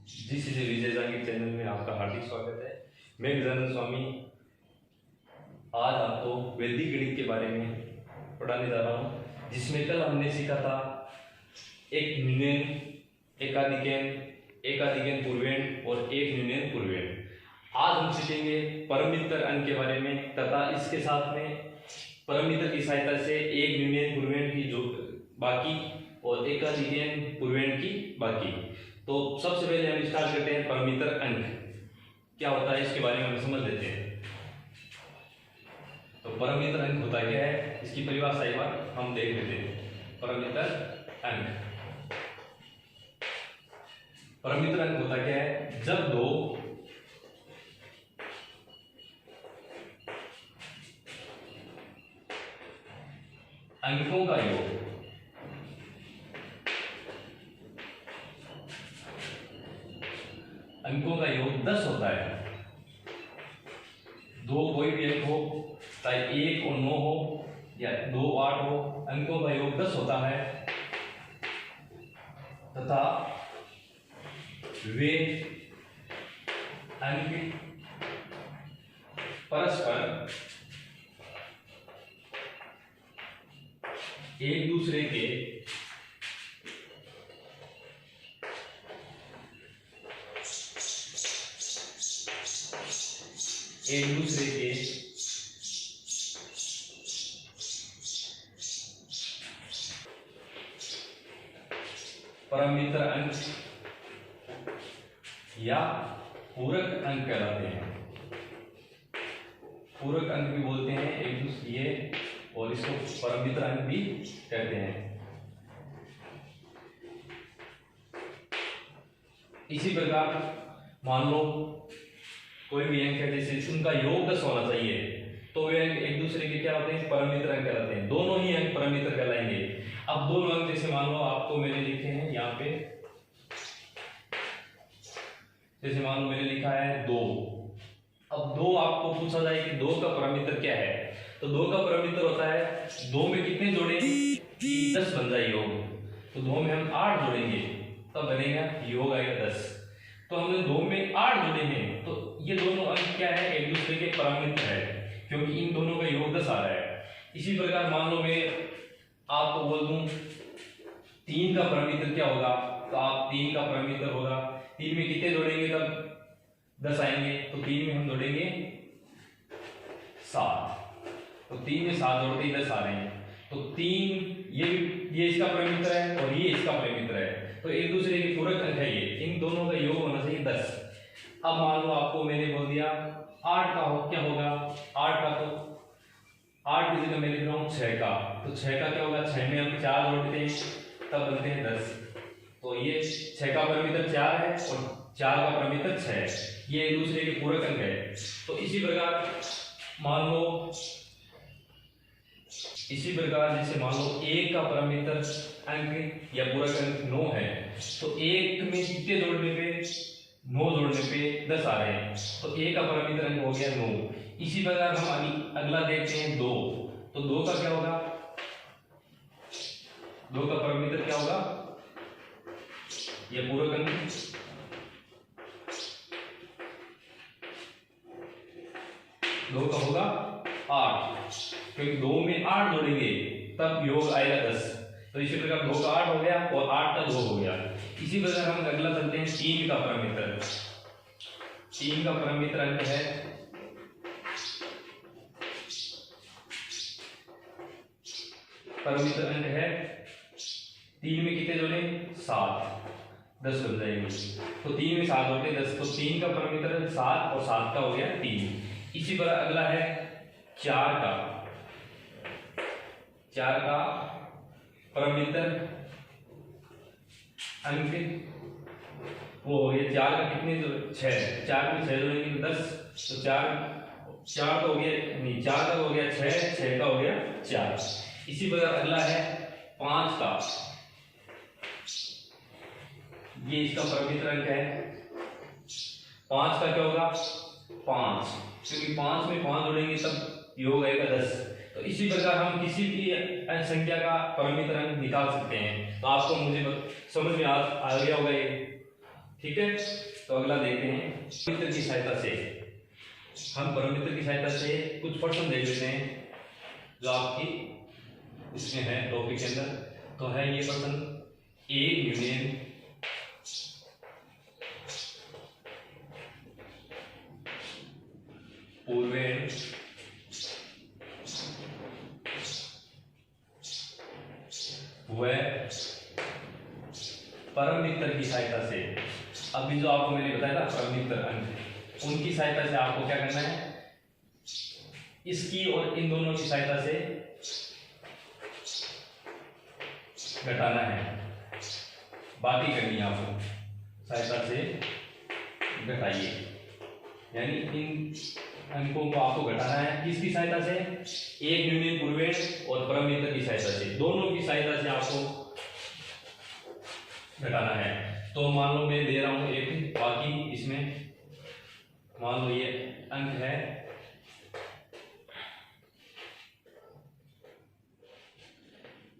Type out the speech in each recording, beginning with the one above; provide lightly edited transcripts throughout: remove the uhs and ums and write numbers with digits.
जिस विजय जागीर चैनल में आपका हार्दिक स्वागत है। मैं गजानंद स्वामी आज आपको वैदिक गणित के बारे में पढ़ाने जा रहा हूँ, जिसमें कल हमने सीखा था एक न्यूनयन, एकाधिकन पूर्वेण और एक न्यूनयन पूर्वेण। आज हम सीखेंगे परमित्र अंक के बारे में तथा इसके साथ में परमित्र की सहायता से एक न्यूनयन पूर्वेण की जो बाकी और एकाधिकन पूर्वेण की बाकी। तो सबसे पहले हम स्टार्ट करते हैं परमित्र अंक क्या होता है, इसके बारे में हम समझ लेते हैं। तो परमित्र अंक होता क्या है, इसकी परिभाषा एक बार हम देख लेते हैं। परमित्र अंक होता क्या है, जब दो अंकों का योग अंकों का योग 10 होता है। दो कोई भी अंक हो, चाहे 1 और 9 हो या 2 8 हो, अंकों का योग 10 होता है तथा वे अंक परस्पर एक दूसरे के परमित्र अंक या पूरक अंक कहलाते हैं। पूरक अंक भी बोलते हैं एक दूसरे, और इसको परमित्र अंक भी कहते हैं। इसी प्रकार मान लो कोई भी अंक है, जैसे उनका योग 10 होना चाहिए, तो वे अंक एक दूसरे के क्या होते हैं, परमित्र अंक कहलाते हैं। दोनों ही अंक परमित्र कहलाएंगे। अब दोनों अंक जैसे मान लो आपको मैंने लिखे हैं यहाँ पे, जैसे मान लो मैंने लिखा है 2। अब 2 आपको पूछा जाए कि 2 का परमित्र क्या है, तो 2 का परमित्र होता है 2 में कितने जोड़े 10 बन जाए योग, तो 2 में हम 8 जोड़ेंगे तब बनेगा योग आएगा 10। तो हमने 2 में 8 जोड़े हैं, तो ये दोनों अंक क्या है, एक दूसरे के परमित्र है, क्योंकि इन दोनों का योग 10 आ रहा है। इसी प्रकार मान लो मैं आपको बोल दूं 3 का परमित्र क्या होगा, तो आप 3 का परमित्र होगा, 3 में कितने जोड़ेंगे तब 10 आएंगे, तो 3 में हम जोड़ेंगे 7, तो 3 में 7 जोड़ते ही 10 आ रहे हैं। तो 3 ये इसका परमित्र है और ये इसका परमित्र है, तो एक दूसरे के पूरक अंक है ये, इन दोनों का योग होना चाहिए 10। अब मान लो आपको मैंने बोल दिया 8 का क्या होगा, 8 का, तो 8 की जगह मैं लिख रहा हूँ 6 का, तो 6 का क्या होगा, 6 में हम 4 जोड़ते हैं तब बनते हैं 10। तो ये 6 का परमित्र 4 है और 4 का परमित्र 6 है, ये एक दूसरे के पूरक अंक है। तो इसी प्रकार जैसे मान लो 1 का परमित्र अंक या पूरक अंक 9 है, तो 1 में कितने जोड़ने पे 9 जोड़ने पे 10 आ रहे हैं, तो 1 का परमित्र अंक हो गया 9। इसी प्रकार हम अगला देखते हैं 2, तो 2 का क्या होगा, 2 का परमित्र क्या होगा, यह पूरक अंक 2 का होगा 8, क्योंकि 2 में 8 जोड़ेंगे तब योग आएगा 10। तो इसी प्रकार 2 का 8 हो गया और 8 का 2 हो गया। इसी प्रकार हम अगला चलते हैं 3 का परमित्र। 3 का परमित्र अंक है है 3 में कितने जोड़े 7, 10 बन जाएंगे, तो 3 में 7 जोड़ते 10, तो 3 का परमित्र 7 और 7 का हो गया 3। इसी प्रकार अगला है 4 का परमित्र अंक वो हो गया 4 का कितने 6, 4 में 6 जोड़ेंगे 10, तो 4 का हो गया, नहीं 4 का हो गया 6 का हो गया 4। इसी प्रकार अगला है 5 का, ये इसका परमित्र अंक है। 5 का क्या होगा 5, क्योंकि 5 में 5 जोड़ेंगे तब योग आएगा 10। तो इसी प्रकार हम किसी भी संख्या का परमित्र अंक निकाल सकते हैं। तो आपको मुझे समझ में आ गया होगा ये ठीक है, तो अगला देखते हैं परमित्र की सहायता से। हम परमित्र की सहायता से कुछ प्रश्न देख लेते हैं जो आपकी इसमें है टॉपिक के अंदर। तो है ये प्रश्न, एक यूनियन पूर्वेण व परम मित्र की सहायता से। अभी जो आपको मैंने बताया था परम मित्र अंक, उनकी सहायता से आपको क्या करना है, इसकी और इन दोनों की सहायता से घटाना है, बाकी करनी है आपको, सहायता से घटाइए, यानी इन अंकों को आपको घटाना है किसकी सहायता से, एक यूनियन पूर्वेण और परम मित्र की सहायता से, दोनों की सहायता से आपको घटाना है। तो मान लो मैं दे रहा हूं एक, बाकी इसमें मान लो ये अंक है,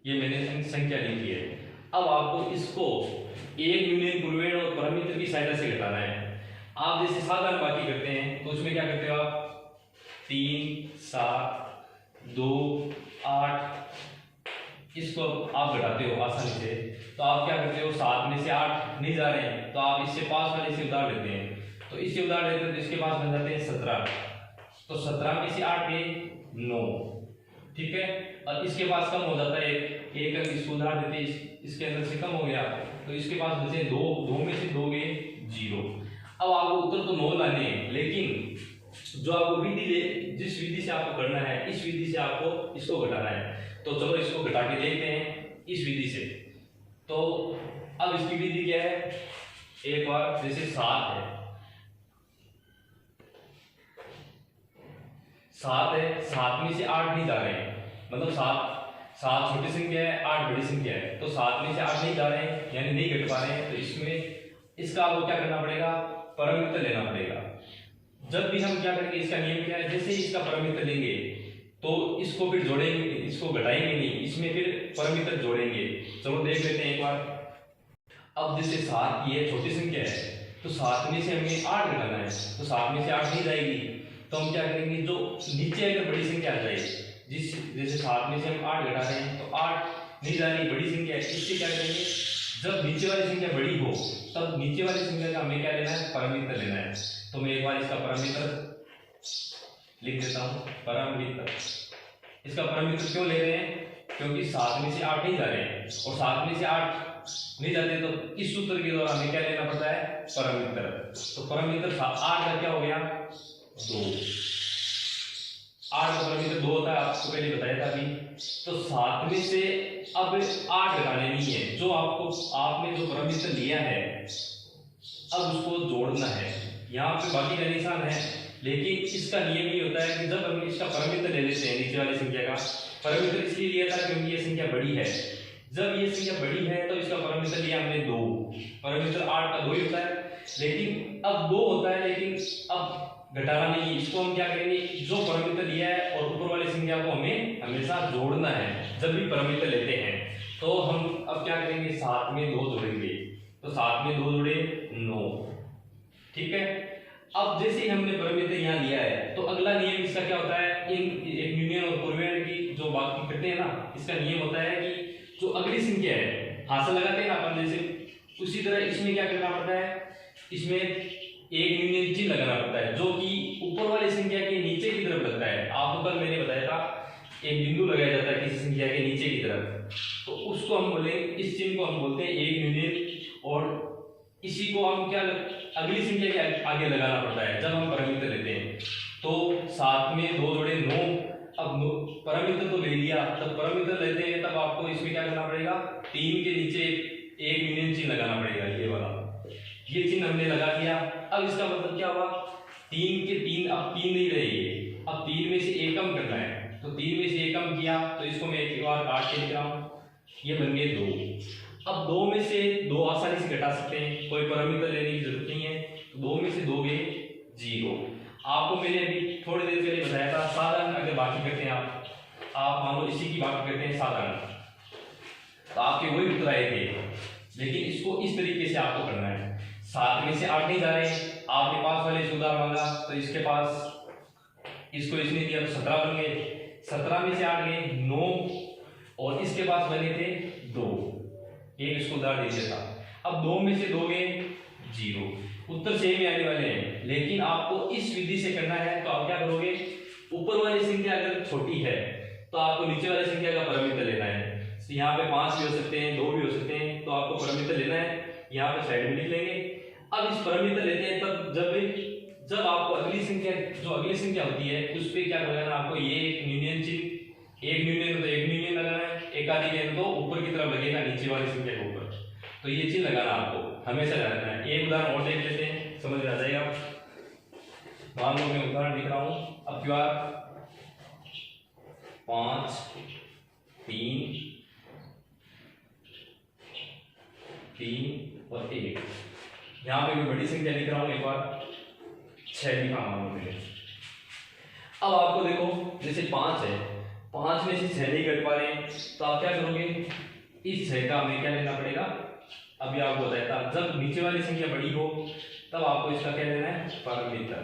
ये मैंने अंक संख्या लिखी है। अब आपको इसको एक यूनियन पूर्वेण और परम मित्र की सहायता से घटाना है। आप जैसे साधारण बाकी करते हैं तो उसमें क्या करते हो आप, 3, 7, 2, 8, इसको आप घटाते हो आसानी से। तो आप क्या करते हो, 7 में से 8 नहीं जा रहे हैं तो आप इससे पास वाले से उधार लेते हैं, तो इससे उधार लेते हैं तो इसके पास बन जाते हैं 17। तो 17 में से 8 गए 9, ठीक है। और इसके पास कम हो जाता है एक अंक, इसको उधार देते हैं, इसके अंदर से कम हो गया तो इसके पास बचे 2 में से 2 गए 0। अब आपको उत्तर तो 9 लाने हैं, लेकिन जो आपको जिस विधि से आपको करना है, इस विधि से आपको इसको घटाना है। तो चलो इसको घटा के देखते हैं इस विधि से। तो अब इसकी विधि क्या है, एक बार जैसे 7 है, 7 में से 8 नहीं जा रहे हैं, मतलब 7 छोटी संख्या है, 8 बड़ी संख्या है, तो 7 में से 8 नहीं जा रहे हैं यानी नहीं घट पा रहे हैं, तो इसमें इसका आपको क्या करना पड़ेगा, परम मित्र लेना पड़ेगा। जब भी हम क्या करेंगे, इसका नियम क्या है, जैसे ही इसका परम मित्र लेंगे तो इसको फिर जोड़ेंगे, इसको घटाएंगे नहीं, इसमें फिर परम मित्र जोड़ेंगे। चलो देख लेते हैं एक बार। अब जैसे 7 ये छोटी संख्या है तो 7 में से हमें 8 घटाना है, तो 7 में से 8 नहीं जाएगी, तो हम क्या करेंगे, जो नीचे अगर बड़ी संख्या आ जाए, जैसे 7 में से हम 8 घटा रहे हैं तो 8 नहीं जा रही, बड़ी संख्या है, इससे क्या करेंगे, जब नीचे वाली संख्या बड़ी हो तब नीचे वाली संख्या का हमें क्या लेना है, परम मित्र लेना है। तो मैं एक बार इसका परम मित्र लिख देता हूं, परम मित्र। इसका परम मित्र क्यों ले रहे हैं, क्योंकि 7 में से 8 नहीं जा रहे हैं, और 7 में से 8 नहीं जाते तो इस सूत्र के द्वारा हमें क्या लेना पड़ता है, परम मित्र। तो परम मित्र 8 का क्या हो गया, 2। 8 का परम मित्र 2 होता है, आपको पहले बताया था अभी। तो 7 में से अब 8 घटाने नहीं है, जो आपने जो परम मित्र लिया है अब उसको जोड़ना है। यहाँ पे बाकी का निशान है, लेकिन इसका नियम ये होता है कि जब हम इसका परम मित्र ले लेते हैं, नीचे वाली संख्या का परम मित्र इसलिए लिया था क्योंकि ये संख्या बड़ी है। जब ये संख्या बड़ी है तो इसका परम मित्र लिया हमने 2, परम मित्र 8 का 2 ही होता है, लेकिन अब 2 होता है, लेकिन अब घटाना नहीं है। इसको हम क्या करेंगे, जो परम मित्र लिया है और ऊपर वाली संख्या को हमें हमेशा जोड़ना है जब भी परम मित्र लेते हैं। तो हम अब क्या करेंगे, 7 में 2 जोड़ेंगे, तो 7 में 2 जोड़े 9, ठीक है। अब जैसे ही हमने परम मित्र यहाँ लिया है तो अगला नियम इसका क्या होता है, एक यूनियन और पूर्वेण की जो बाकी करते हैं ना, इसका नियम होता है कि जो अगली संख्या है, हासिल लगाते हैं ना अपन जैसे, उसी तरह इसमें क्या करना पड़ता है, इसमें एक यूनियन चिन्ह लगाना पड़ता है जो कि ऊपर वाली संख्या के नीचे की तरफ लगता है। आपको कल मैंने बताया था एक बिंदु लगाया जाता है किसी संख्या के नीचे की तरफ, तो उसको हम बोले, इस चिन्ह को हम बोलते हैं एक यूनियन, और इसी को हम क्या अगली संख्या के आगे लगाना पड़ता है जब हम परम मित्र लेते हैं। तो 7 में 2 जोड़े 9, अब परम मित्र तो ले लिया, तब परम मित्र लेते हैं तब आपको इसमें क्या करना पड़ेगा, 3 के नीचे एक यूनियन चिन्ह लगाना पड़ेगा, ये वाला, ये चिन्ह हमने लगा दिया। अब इसका मतलब क्या हुआ, 3 के 3 अब 3 नहीं रहेंगे, अब 3 में से 1 कम करना है, तो 3 में से 1 कम किया तो इसको मैं एक बार काट के लिख रहा हूं, ये बन गए 2। अब 2 में से 2 आसानी से घटा सकते हैं, कोई परम मित्र लेने की जरूरत नहीं है, तो 2 में से 2 गए 0। आपको मैंने अभी थोड़ी देर पहले बताया था साधारण अगर बाकी करते हैं आप मान लो इसी की बाकी करते हैं साधारण, तो आपके वही उत्तर आए थे, लेकिन इसको इस तरीके से आपको करना है। 7 में से 8 नहीं जा रहे, आपने पास वाले से उधार मांगा तो इसके पास इसको इसने दिया तो 17 बन गए, 17 में से 8 गए 9, और इसके पास बने थे 2, एक इसको उधार दे दिया था। अब 2 में से 2 गए 0, उत्तर सेम ही आने वाले हैं। लेकिन आपको इस विधि से करना है तो आप क्या करोगे, ऊपर वाली संख्या अगर छोटी है तो आपको नीचे वाली संख्या का परमित्र लेना है। तो यहाँ पे 5 भी हो सकते हैं, 2 भी हो सकते हैं, तो आपको परमित्र लेना है, यहाँ पे साइड में लिख लेंगे। अब इस परमित्र लेते हैं तब जब आपको अगली संख्या जो अगली संख्या होती है उस पे क्या लगाना, आपको ये एक यूनियन चिन्ह, एक यूनियन तो एक यूनियन लगाना है, एक आदि यूनियन तो ऊपर की तरफ लगेगा नीचे वाली संख्या के ऊपर, तो ये चिन्ह लगाना आपको हमेशा लगाना है। एक उदाहरण और देख लेते हैं, समझ में आ जाएगा। मान लो मैं उदाहरण लिख रहा हूँ, अब क्या 5 3 3 और 1, यहाँ पे मैं बड़ी संख्या लिख रहा हूँ, एक बार 6 लिखा मान लो मैंने। अब आपको देखो जैसे 5 है, 5 में से 6 नहीं कट पा रहे हैं तो आप क्या करोगे, इस 6 का हमें क्या लेना पड़ेगा, अभी आपको बताया था जब नीचे वाली संख्या बड़ी हो तब आपको इसका क्या लेना है, परमित्र।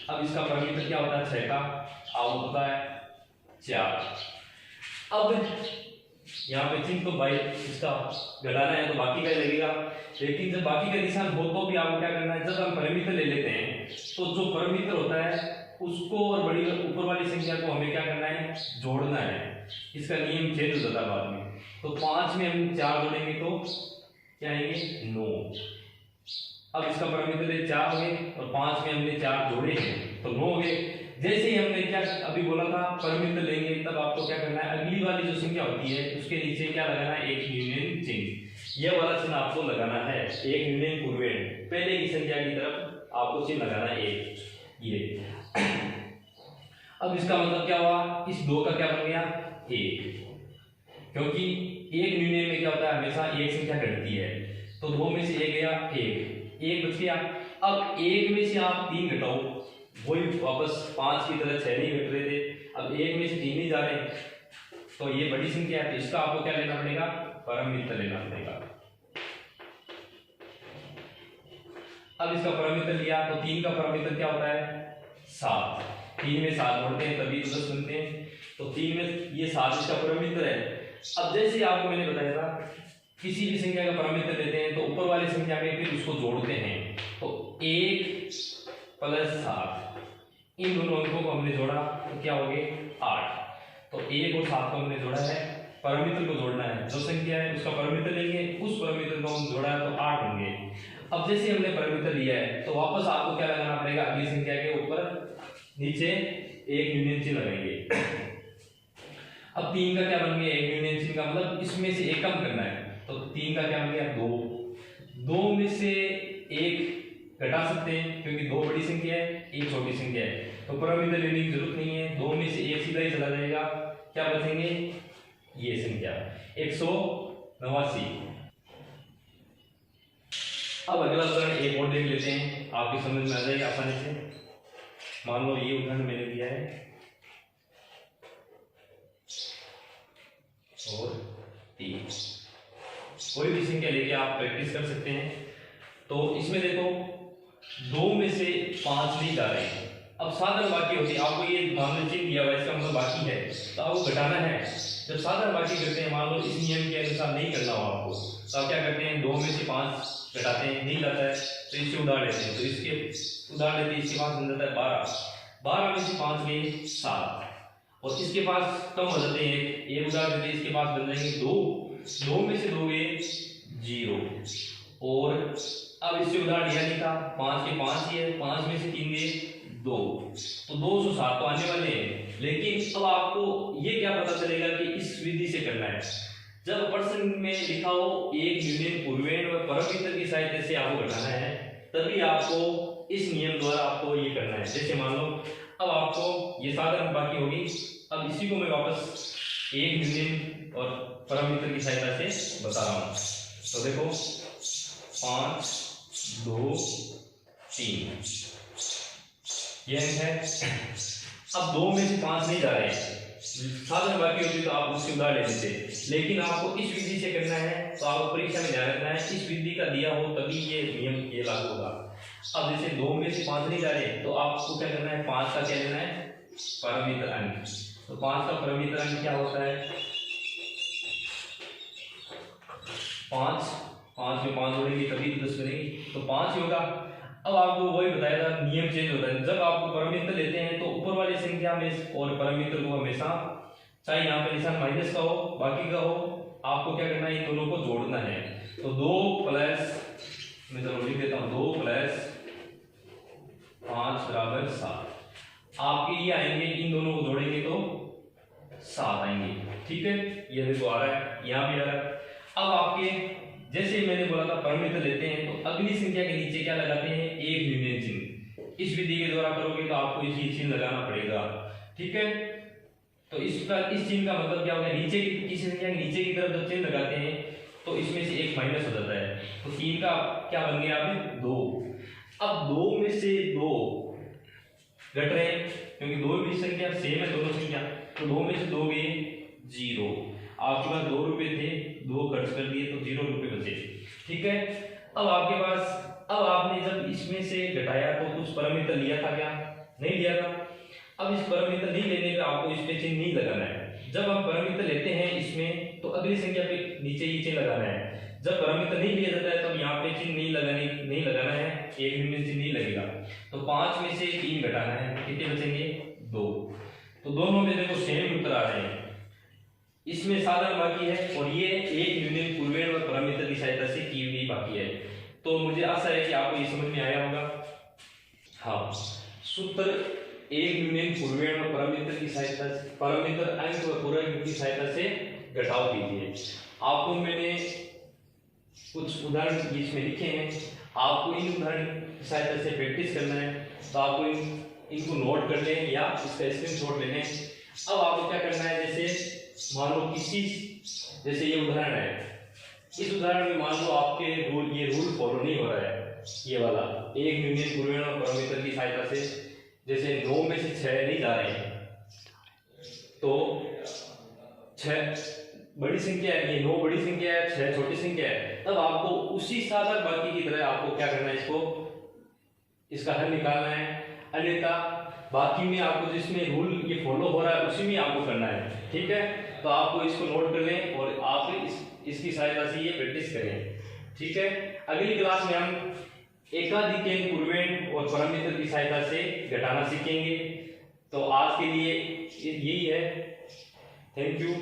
अब इसका परमित्र क्या होता है 6 का, आपको पता है 4। अब यहाँ पे चिन्ह तो भाई इसका घटाना है तो बाकी का लगेगा, लेकिन जब बाकी का निशान हो तो भी आपको क्या करना है, जब हम परमित्र ले लेते हैं तो जो परमित्र होता है उसको और बड़ी ऊपर वाली संख्या को हमें क्या करना है, जोड़ना है। इसका नियम चेंज हो जाता है बाद में। तो 5 में हम 4 जोड़ेंगे तो क्या आएंगे 9। अब इसका परमित्र 4 हो गए और 5 में हमने 4 जोड़े हैं तो 9 हो गए। जैसे ही हमने क्या अभी बोला था परमित्र लेंगे तब आपको क्या करना है, अगली वाली जो संख्या होती है उसके नीचे क्या लगाना है, एक यूनियन चिन्ह। यह वाला चिन्ह आपको लगाना है, एक यूनियन पूर्वेण, पहले की संख्या की तरफ आपको चिन्ह लगाना है एक ये। अब इसका मतलब क्या हुआ, इस 2 का क्या बन गया 1, क्योंकि एक यूनियन में क्या होता है हमेशा एक संख्या घटती है, तो 2 में से 1 गया 1 बच गया। अब 1 में से आप 3 घटाओ, वही वापस 5 की तरह 6 नहीं घट रहे थे, अब 1 में से 3 नहीं जा रहे, तो ये बड़ी संख्या है तो इसका आपको क्या लेना पड़ेगा, परमित्र लेना पड़ेगा। अब इसका परमित्र लिया तो 3 का परमित्र क्या होता है 7, 3 में 7 जोड़ते हैं तभी तो 10 बनते हैं, तो 3 में ये 7 इसका परमित्र है। अब जैसे आपको मैंने बताया था किसी भी संख्या का परमित्र लेते हैं तो ऊपर वाली संख्या में फिर उसको जोड़ते हैं, तो 1 + 7 इन दोनों अंकों को हमने जोड़ा तो क्या हो गए 8, तो 1 और 7 को हमने जोड़ा है, परमित्र को जोड़ना है, जो संख्या है उसका परमित्र लेंगे, उस परमित्र को हम जोड़ा है तो 8 होंगे। अब जैसे हमने परमित्र लिया है तो वापस आपको क्या लगाना पड़ेगा, अगली संख्या के ऊपर नीचे एक यूनियन चिन्ह लगाएंगे। अब 3 का क्या बन गया, एक यूनियन चिन्ह का मतलब इसमें से एक कम करना है, तो 3 का क्या बन गया 2 में से 1 घटा सकते हैं क्योंकि 2 बड़ी संख्या है 1 छोटी संख्या है, तो परमित्र लेने की जरूरत नहीं है, 2 में से 1 सीधा ही चला जाएगा, क्या बचेंगे ये संख्या 189। अब अगला उदाहरण एक और देख लेते हैं, आपकी समझ में आ जाएगा आसानी से। मान लो ये उदाहरण मैंने दिया है और 3, कोई भी संख्या लेके आप प्रैक्टिस कर सकते हैं। तो इसमें देखो 2 में से 5 नहीं जा रहे हैं, अब साधारण बाकी होती है, आपको ये मान लो चिन्ह दिया हुआ है इसका मतलब बाकी है तो आपको घटाना है। जब साधारण बाकी करते हैं, मान लो इस नियम के अनुसार नहीं करना हो आपको, तो आप क्या करते हैं 2 में से 5 घटाते हैं, नहीं जाता है तो इससे उधार लेते हैं, तो इसके उधार लेते हैं, इसके पास बन जाता है 12 में से 5 गए 7, और इसके पास कम हो जाते हैं, एक उधार देते हैं, इसके पास बन जाएंगे 2 में से 2 गए 0, और अब इससे उधार लिया नहीं था, 5 के 5 ही है, 5 में से 3 गए 2, तो 207 तो आने वाले हैं। लेकिन अब आपको ये क्या पता चलेगा कि इस विधि से करना है, जब प्रश्न में लिखा हो एक यूनियन पूर्वेण व परमित्र की सहायता से आपको घटाना है, तभी आपको इस नियम द्वारा आपको ये करना है। जैसे मान लो अब आपको ये साधारण बाकी होगी, अब इसी को मैं वापस एक यूनियन और परमित्र की सहायता से बता रहा हूँ। तो देखो 5 2 3 ये अंक है। अब 2 में से 5 नहीं जा रहे हैं, साधारण बाकी होती तो आप उससे उधार ले लेते, लेकिन आपको इस विधि से करना है तो आपको परीक्षा में ध्यान रखना है इस विधि का दिया हो तभी ये नियम ये लागू होगा। अब जैसे 2 में से 5 नहीं जा रहे तो आपको क्या करना है, 5 का क्या लेना है, परमित्र अंक। तो 5 का परमित्र अंक क्या होता है, 5 में 5 जोड़ेंगे तभी 10 बनेगी, तो 5 ही होगा। अब आपको वही बताया था, नियम चेंज होता है। जब आप परमित्र लेते हैं तो ऊपर वाली संख्या में और परमित्र को हमेशा, चाहे यहाँ पे निशान माइनस का हो बाकी का हो, आपको क्या करना है, इन दोनों को जोड़ना है। तो 2 प्लस, मैं चलो लिख देता हूँ, 2 प्लस 5 बराबर 7। आपके ये आएंगे, इन दोनों को जोड़ेंगे तो 7 आएंगे। ठीक है, ये देखो आ रहा है, यहाँ भी आ रहा है। अब आपके जैसे मैंने बोला था परमित्र लेते हैं तो अगली संख्या के नीचे क्या लगाते हैं, एक यूनियन चिन्ह। इस विधि के द्वारा करोगे तो आपको इसी चिन्ह लगाना पड़ेगा। ठीक है, तो इस चिन्ह का मतलब क्या होगा, नीचे की किसी संख्या के नीचे की तरफ जब चिन्ह लगाते हैं तो इसमें से एक माइनस हो जाता है। तो 3 का क्या बन गया, आपने 2। अब 2 में से 2 घट रहे हैं क्योंकि 2 भी संख्या सेम है दोनों संख्या, तो 2 में से 2 गए 0। आपके पास 2 रुपए थे, 2 खर्च कर दिए तो 0 रुपए बचे। ठीक है, अब आपके पास, अब आपने जब इसमें से घटाया तो कुछ परमित्र लिया था क्या, नहीं लिया था। अब इस परमित्र नहीं लेने पे आपको इस पे चिन्ह नहीं लगाना है। जब हम परमित्र लेते हैं इसमें तो अगली संख्या पे नीचे ये चिन्ह लगाना है। जब परमित्र नहीं लिया जाता है तब यहाँ पे चिन्ह नहीं लगाना है, एक यूनियन चिन्ह नहीं लगेगा। तो 5 में से 3 घटाना है, कितने बचेंगे, 2। तो दोनों में देखो सेम उत्तर आ रहे हैं, इसमें साधारण बाकी है और ये एक यूनियन पूर्वेण और परमित्र की सहायता से की हुई बाकी है। तो मुझे आशा है कि आपको ये समझ में आया होगा। हाँ, सूत्र एक यूनियन पूर्वेण और परमित्र की सहायता से, परमित्र अंक और पूरक की सहायता से घटाव कीजिए। आपको मैंने कुछ उदाहरण इसमें लिखे हैं, आपको इन उदाहरण की सहायता से प्रैक्टिस करना है। तो आपको इनको नोट कर लें या इसका स्क्रीनशॉट ले लें। अब आपको क्या करना है, जैसे मान लो किसी, जैसे ये उदाहरण है, इस उदाहरण में मान लो आपके ये रूल फॉलो नहीं हो रहा है, ये वाला एक यूनियन पूर्वेण और परमित्र की सहायता से, जैसे 9 में से 6 नहीं जा रहे हैं तो 6 बड़ी संख्या है, ये 9 बड़ी संख्या है, 6 छोटी संख्या है, तब आपको उसी साधारण बाकी की तरह आपको क्या करना है, इसका हल निकालना है। अन्यथा बाकी में आपको जिसमें रूल ये फॉलो हो रहा है उसी में आपको करना है। ठीक है, तो आपको इसको नोट कर लें और आप इसकी सहायता से ये प्रैक्टिस करें। ठीक है, अगली क्लास में हम एकाधिक पूर्वेण और परमित्र की सहायता से घटाना सीखेंगे। तो आज के लिए यही है। Thank you.